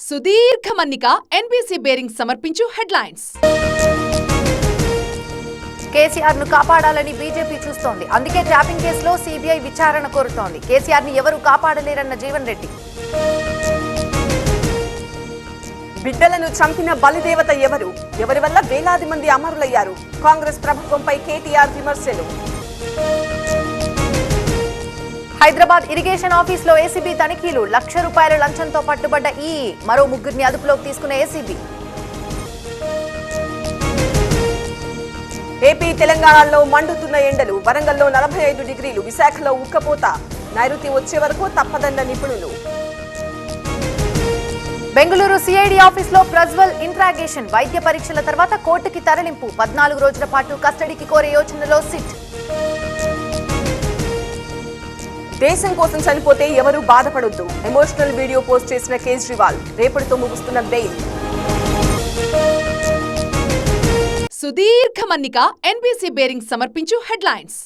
సుదీర్ఘ మన్నిక NBC bearing సమర్పించు హెడ్లైన్స్. కేసీఆర్ ను కాపాడాలని బీజేపీ చూస్తోంది. అందుకే ట్యాపింగ్ కేసులో సీబీఐ విచారణ కోరుతోంది. కేసీఆర్ ని ఎవరు కాపాడలేరన్న జీవన్ రెడ్డి. బిడ్డలను చంపిన బలిదేవత ఎవరు? ఎవరి వల్ల వేలాది మంది అమరులయ్యారు? కాంగ్రెస్ ప్రభుత్వంపై కేటీఆర్ విమర్శలు. హైదరాబాద్ ఇరిగేషన్ ఆఫీసులో ఏసీబీ తనిఖీలు. ₹1,00,000 లంచంతో పట్టుబడ్డ మరో ముగ్గురిని అదుపులోకి తీసుకున్న ఏసీబీ. ఏపీ తెలంగాణలో మండుతున్న ఎండలు. వరంగల్లో 45 డిగ్రీలు, విశాఖలో ఉక్కపోత. నైరుతి వచ్చే వరకు తప్పదన్న నిపుణులు. బెంగళూరు సిఐడి ఆఫీసులో ప్రజ్వల్ ఇంట్రాగేషన్. వైద్య పరీక్షల తర్వాత కోర్టుకి తరలింపు. 14 రోజుల పాటు కస్టడీకి కోరే యోచనలో సిట్. దేశం కోసం చనిపోతే ఎవరూ బాధపడొద్దు. ఎమోషనల్ వీడియో పోస్ట్ చేసిన కేజ్రీవాల్. రేపటితో ముగుస్తున్న బెయిల్. సుదీర్ఘ మన్నిక ఎన్బీసీ బేరింగ్ సమర్పించు హెడ్లైన్స్.